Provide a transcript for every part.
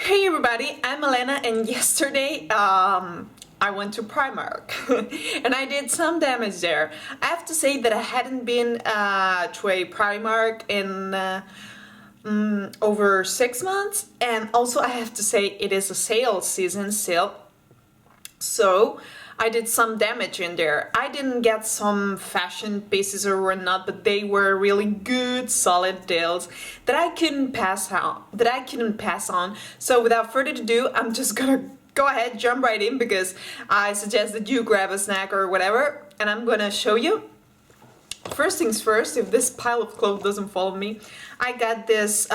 Hey everybody, I'm Elena, and yesterday I went to Primark and I did some damage there. I have to say that I hadn't been to a Primark in over 6 months, and also I have to say it is a sale season still, so I did some damage in there. I didn't get some fashion pieces or whatnot, but they were really good, solid deals that I couldn't pass on. So without further ado, I'm just gonna go ahead, jump right in, because I suggest that you grab a snack or whatever, and I'm gonna show you. First things first, if this pile of clothes doesn't follow me, I got this,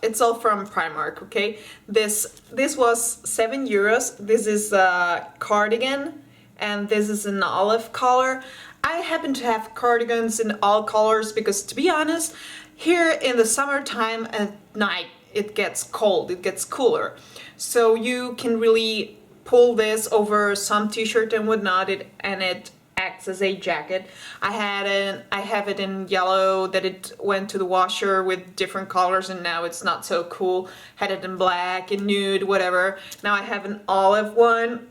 it's all from Primark, okay? This was €7. This is a cardigan, and this is an olive color. I happen to have cardigans in all colors because, to be honest, here in the summertime at night, it gets cold, it gets cooler. So you can really pull this over some t-shirt and whatnot, and it acts as a jacket. I have it in yellow that it went to the washer with different colors, and now it's not so cool. Had it in black and nude, whatever. Now I have an olive one.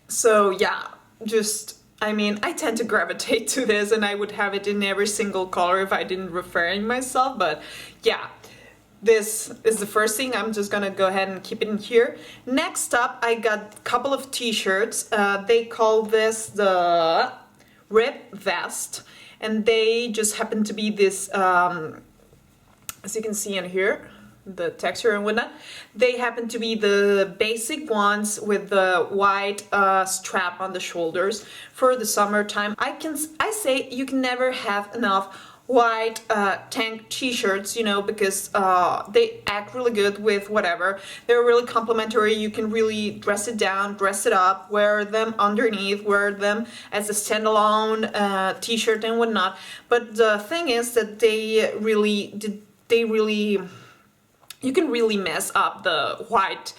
So yeah, I tend to gravitate to this, and I would have it in every single color if I didn't refrain myself, but yeah. This is the first thing. I'm just gonna go ahead and keep it in here. Next up, I got a couple of t-shirts. They call this the Rib Vest, and they just happen to be this, as you can see in here, the texture and whatnot. They happen to be the basic ones with the white strap on the shoulders for the summertime. I say you can never have enough white tank t-shirts, you know, because they act really good with whatever. They're really complimentary. You can really dress it down, dress it up, wear them underneath, wear them as a standalone t-shirt and whatnot. But the thing is that you can really mess up the white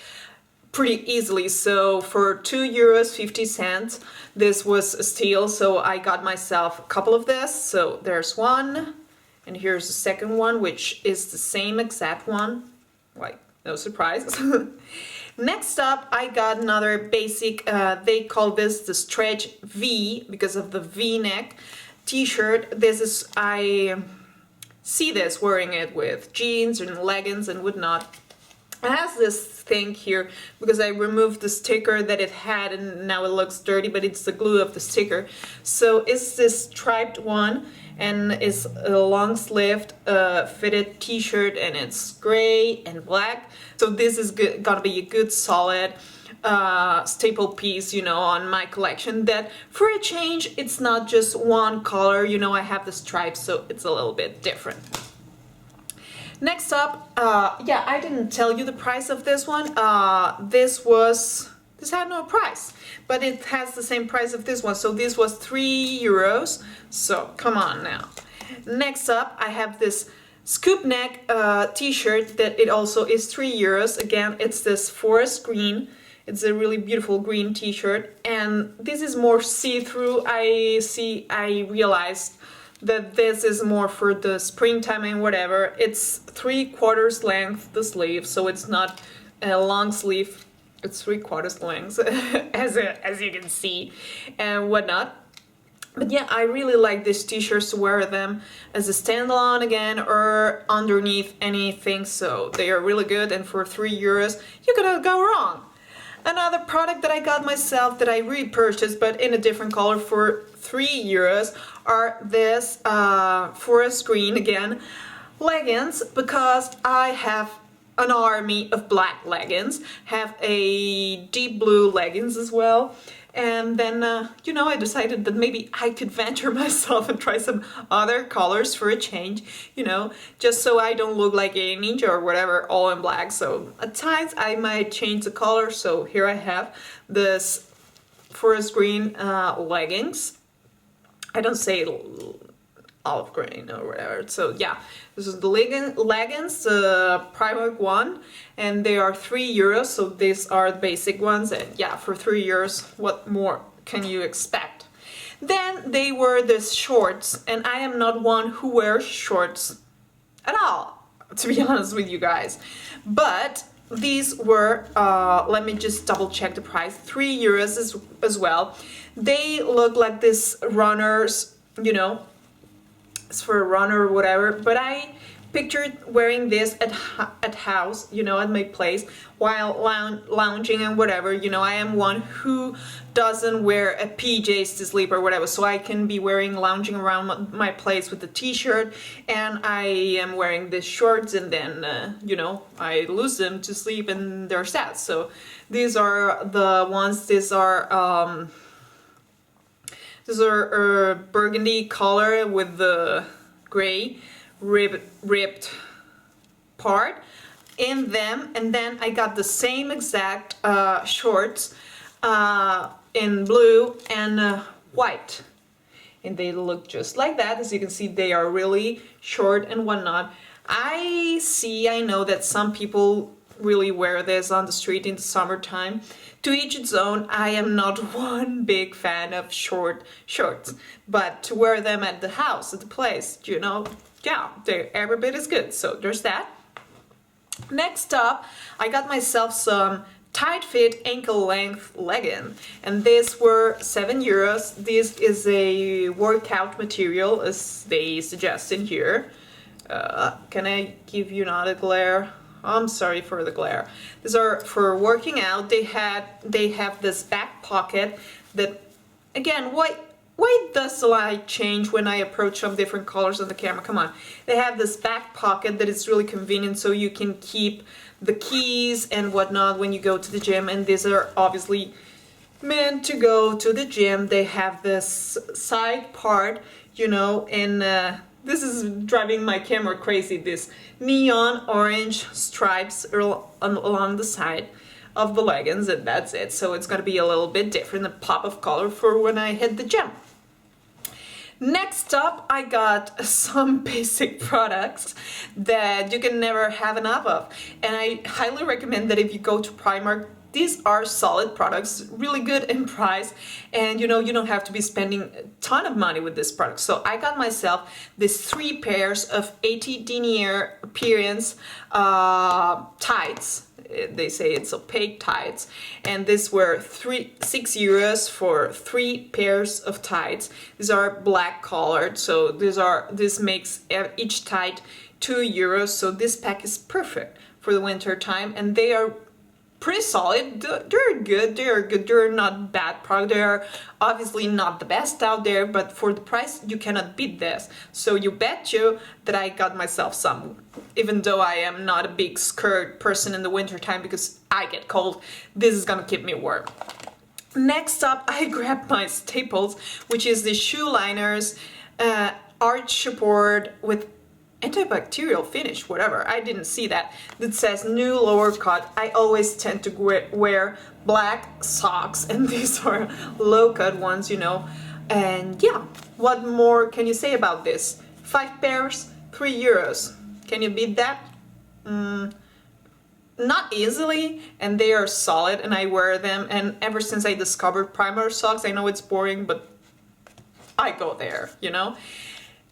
pretty easily. So for €2.50, this was a steal. So I got myself a couple of this. So there's one, and here's the second one, which is the same exact one. Like, no surprise. Next up, I got another basic, they call this the stretch V because of the V-neck t-shirt. I see this wearing it with jeans and leggings and whatnot. It has this thing here because I removed the sticker that it had, and now it looks dirty, but it's the glue of the sticker. So it's this striped one, and it's a long sleeved fitted t-shirt, and it's gray and black. So this is gonna be a good solid staple piece, you know, on my collection, that for a change it's not just one color, you know. I have the stripes, so it's a little bit different. Next up, yeah, I didn't tell you the price of this one. This had no price, but it has the same price of this one. So this was €3. So come on now. Next up, I have this scoop neck t-shirt that it also is €3. Again, it's this forest green. It's a really beautiful green t-shirt, and this is more see-through. I realized that this is more for the springtime and whatever. It's 3/4 length, the sleeve, so it's not a long sleeve. It's 3/4 length, as you can see, and whatnot. But yeah, I really like these t-shirts to wear them as a standalone again, or underneath anything, so they are really good, and for €3, you cannot go wrong. Another product that I got myself that I repurchased, but in a different color, for €3, are this forest green, again, leggings, because I have an army of black leggings, have a deep blue leggings as well. And then, you know, I decided that maybe I could venture myself and try some other colors for a change, you know, just so I don't look like a ninja or whatever, all in black. So at times I might change the color. So here I have this forest green leggings. I don't say olive green or whatever. So yeah, this is the leggings, the Primark one, and they are €3. So these are the basic ones, and yeah, for €3, what more can you expect? Then they were the shorts, and I am not one who wears shorts at all, to be honest with you guys. But these were, let me just double check the price, €3 as well. They look like this runners, you know, it's for a runner or whatever, but I pictured wearing this at house, you know, at my place while lounging and whatever. You know, I am one who doesn't wear a PJs to sleep or whatever, so I can be lounging around my place with the t-shirt, and I am wearing these shorts, and then you know, I lose them to sleep and they're sad. So these are the ones. These are burgundy color with the gray ribbed part in them, and then I got the same exact shorts in blue and white, and they look just like that. As you can see, they are really short and whatnot. I know that some people really wear this on the street in the summertime. To each its own. I am not one big fan of short shorts, but to wear them at the house, at the place, you know, yeah, every bit is good. So there's that. Next up, I got myself some tight fit ankle length legging, and these were €7. This is a workout material, as they suggest in here. Can I give you not a glare? I'm sorry for the glare. These are for working out. They have this back pocket that, again, why does the light change when I approach some different colors on the camera? Come on. They have this back pocket that is really convenient, so you can keep the keys and whatnot when you go to the gym, and these are obviously meant to go to the gym. They have this side part, you know, and this is driving my camera crazy, this neon orange stripes along the side of the leggings, and that's it. So it's gonna be a little bit different, a pop of color for when I hit the gym. Next up, I got some basic products that you can never have enough of, and I highly recommend that if you go to Primark, these are solid products, really good in price, and you know, you don't have to be spending a ton of money with this product. So I got myself these 3 pairs of 80 denier appearance tights. They say it's opaque tights, and these were €6 for 3 pairs of tights. These are black colored, so this makes each tight €2. So this pack is perfect for the winter time, and they are pretty solid. They're good. They're not bad product. They're obviously not the best out there, but for the price, you cannot beat this. So you bet you that I got myself some, even though I am not a big skirt person in the winter time because I get cold. This is gonna keep me warm. Next up, I grabbed my staples, which is the shoe liners, arch support with antibacterial finish, whatever. I didn't see that. That says new lower cut. I always tend to wear black socks, and these are low cut ones, you know. And yeah, what more can you say about this? 5 pairs, €3. Can you beat that? Not easily, and they are solid, and I wear them, and ever since I discovered Primark socks, I know it's boring, but I go there, you know.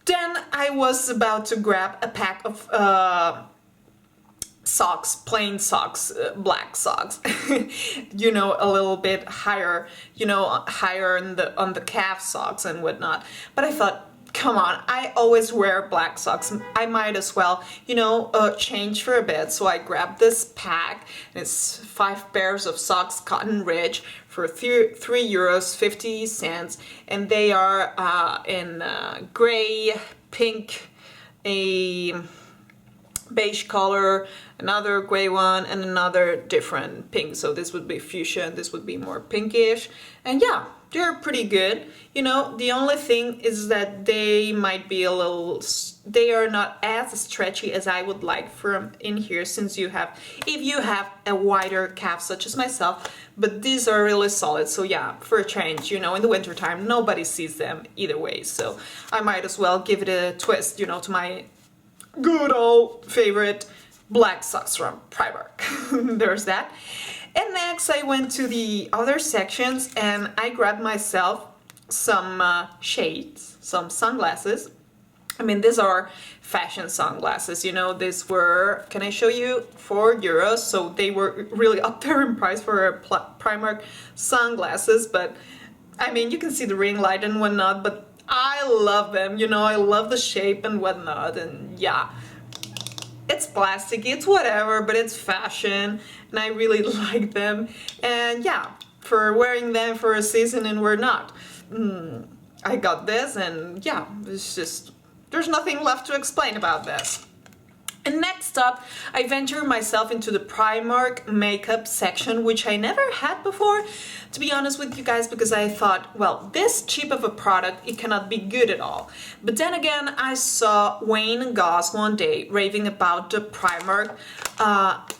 Then I was about to grab a pack of socks, plain socks, black socks, you know, a little bit higher, you know, higher on the calf socks and whatnot. But I thought, come on, I always wear black socks. I might as well, you know, change for a bit. So I grabbed this pack, and it's 5 pairs of socks, cotton rich, for €3.50, and they are in gray, pink, a beige color, another gray one, and another different pink. So this would be fuchsia, and this would be more pinkish. And yeah, they're pretty good. You know, the only thing is that they might be a little, they are not as stretchy as I would like from in here, since if you have a wider calf such as myself, but these are really solid. So yeah, for a change, you know, in the winter time, nobody sees them either way. So I might as well give it a twist, you know, to my good old favorite black socks from Primark. There's that. And next I went to the other sections, and I grabbed myself some shades, some sunglasses. I mean, these are fashion sunglasses, you know. These were, can I show you, 4 euros, so they were really up there in price for a Primark sunglasses. But I mean, you can see the ring light and whatnot, but I love them, you know. I love the shape and whatnot, and yeah, it's plastic, it's whatever, but it's fashion, and I really like them. And yeah, for wearing them for a season and we're not. I got this, and yeah, it's just, there's nothing left to explain about this. And next up, I venture myself into the Primark makeup section, which I never had before, to be honest with you guys, because I thought, well, this cheap of a product, it cannot be good at all. But then again, I saw Wayne Goss one day raving about the Primark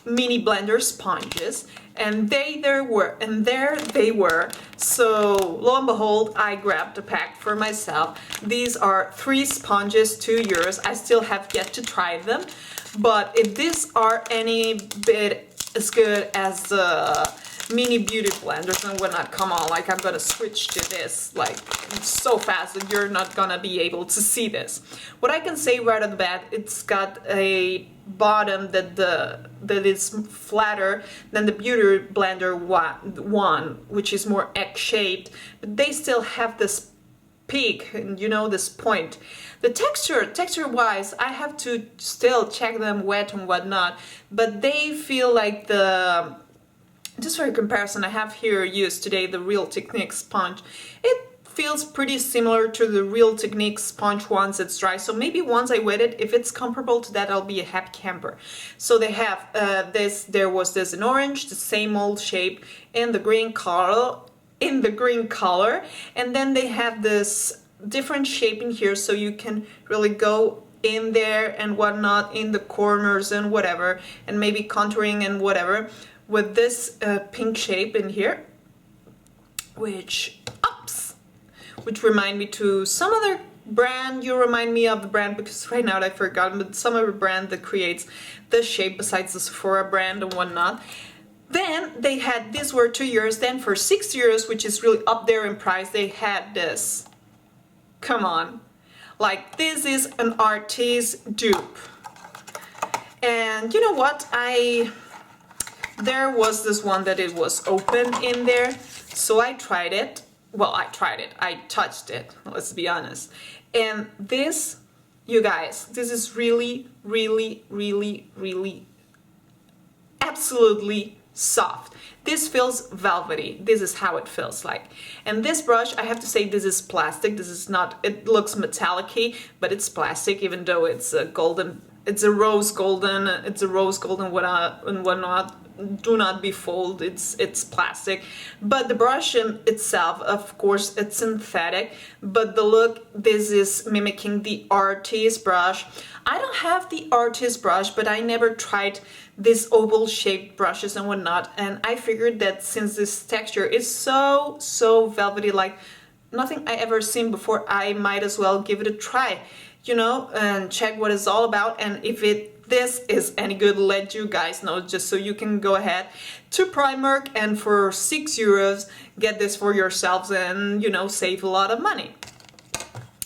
mini blender sponges, and there they were. So lo and behold, I grabbed a pack for myself. These are 3 sponges, 2 euros. I still have yet to try them, but if these are any bit as good as the mini beauty blenders and whatnot, come on, like, I'm gonna switch to this like so fast that you're not gonna be able to see this. What I can say right off the bat, it's got a bottom that is flatter than the beauty blender one, which is more egg-shaped, but they still have this peak, and you know, this point. The texture wise, I have to still check them wet and whatnot, but they feel like the, just for a comparison, I have here used today the Real Technique sponge. It feels pretty similar to the Real Technique sponge once it's dry, so maybe once I wet it, if it's comparable to that, I'll be a happy camper. So they have there was this in orange, the same old shape, in the green color, and then they have this different shape in here, so you can really go in there and whatnot, in the corners and whatever, and maybe contouring and whatever, with this pink shape in here, which remind me to some other brand. You remind me of the brand, because right now I've forgotten, but some other brand that creates this shape besides the Sephora brand and whatnot. Then they had, these were 2 euros. Then for 6 euros, which is really up there in price, they had this. Come on, like, this is an artist dupe. And you know what, there was this one that it was open in there, so I tried it. Well, I touched it, let's be honest. And this, you guys, this is really, really, really, really absolutely soft. This feels velvety. This is how it feels like. And this brush, I have to say, this is plastic. This is not, it looks metallic-y, but it's plastic, even though it's a golden, it's a rose golden and whatnot. Do not be fooled, it's plastic. But the brush itself, of course, it's synthetic, but the look, this is mimicking the artist brush. I don't have the artist brush, but I never tried these oval shaped brushes and whatnot, and I figured that since this texture is so velvety, like nothing I ever seen before, I might as well give it a try, you know, and check what it's all about. And if this is any good, let you guys know, just so you can go ahead to Primark and for 6 euros get this for yourselves and, you know, save a lot of money.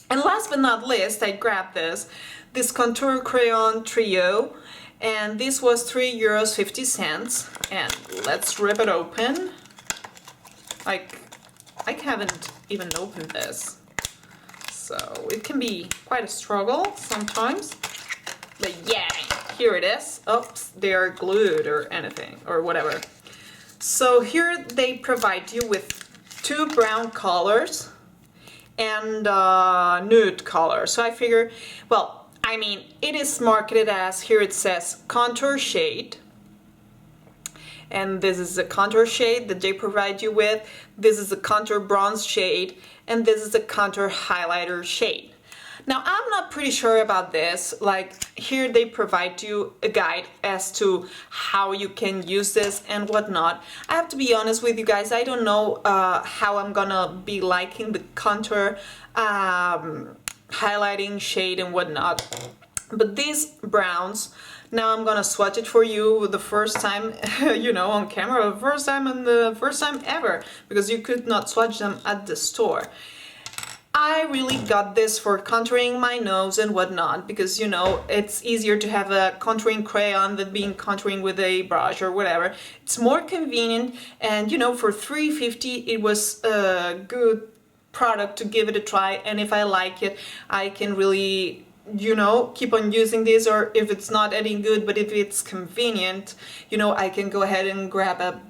And last but not least, I grabbed this contour crayon trio, and this was 3 euros 50 cents. And let's rip it open. Like, I haven't even opened this, so it can be quite a struggle sometimes. But yeah, here it is. Oops, they are glued or anything or whatever. So here they provide you with 2 brown colors and nude color. So I figure, well, I mean, it is marketed as, here it says contour shade. And this is the contour shade that they provide you with. This is the contour bronze shade, and this is the contour highlighter shade. Now, I'm not pretty sure about this. Like, here they provide you a guide as to how you can use this and whatnot. I have to be honest with you guys, I don't know how I'm gonna be liking the contour highlighting shade and whatnot. But these browns, now I'm gonna swatch it for you the first time, you know, on camera, the first time and the first time ever, because you could not swatch them at the store. I really got this for contouring my nose and whatnot, because, you know, it's easier to have a contouring crayon than being contouring with a brush or whatever. It's more convenient, and, you know, for $3.50 it was a good product to give it a try, and if I like it, I can really, you know, keep on using this. Or if it's not any good, but if it's convenient, you know, I can go ahead and grab a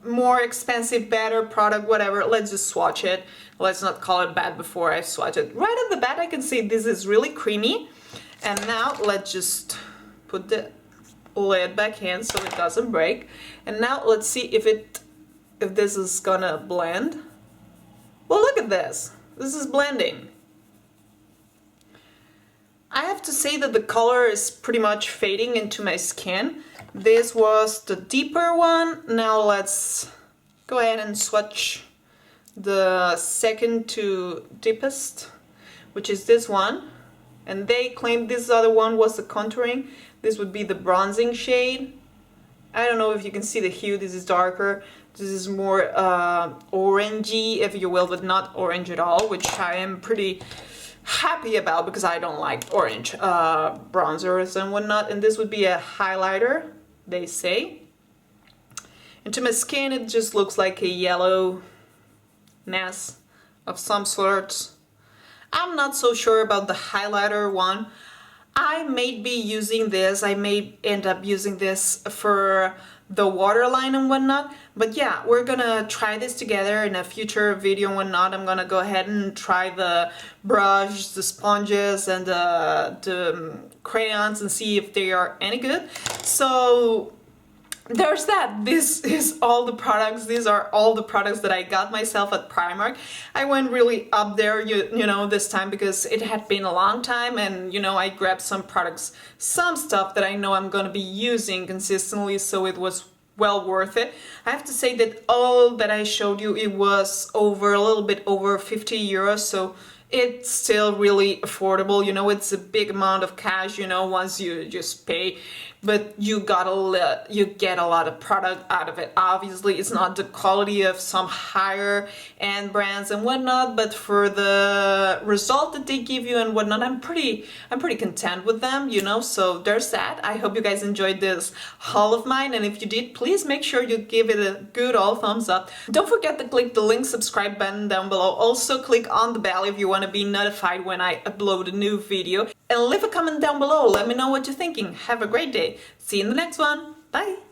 more expensive, better product, whatever. Let's just swatch it. Let's not call it bad before I swatch it. Right at the bat I can see this is really creamy. And now let's just put the lid back in so it doesn't break. And now let's see if this is gonna blend. Well, look at this. This is blending. I have to say that the color is pretty much fading into my skin. This was the deeper one. Now let's go ahead and swatch the second to deepest, which is this one. And they claimed this other one was the contouring. This would be the bronzing shade. I don't know if you can see the hue. This is darker. This is more orangey, if you will, but not orange at all, which I am pretty happy about because I don't like orange bronzers and whatnot. And this would be a highlighter, they say. And to my skin it just looks like a yellow mess of some sort. I'm not so sure about the highlighter one. I may be using this, I may end up using this for the waterline and whatnot, but yeah, we're gonna try this together in a future video and whatnot. I'm gonna go ahead and try the brush, the sponges, and the crayons and see if they are any good. So there's that. This is all the products. These are all the products that I got myself at Primark. I went really up there, you know, this time because it had been a long time, and, you know, I grabbed some products, some stuff that I know I'm gonna be using consistently, so it was well worth it. I have to say that all that I showed you, it was a little bit over 50 euros, so it's still really affordable. You know, it's a big amount of cash, you know, once you just pay, but you get a lot of product out of it. Obviously it's not the quality of some higher end brands and whatnot, but for the result that they give you and whatnot, I'm pretty content with them, you know. So there's that. I hope you guys enjoyed this haul of mine, and if you did, please make sure you give it a good old thumbs up. Don't forget to click the link subscribe button down below. Also click on the bell if you want to be notified when I upload a new video, and leave a comment down below. Let me know what you're thinking. Have a great day. See you in the next one. Bye.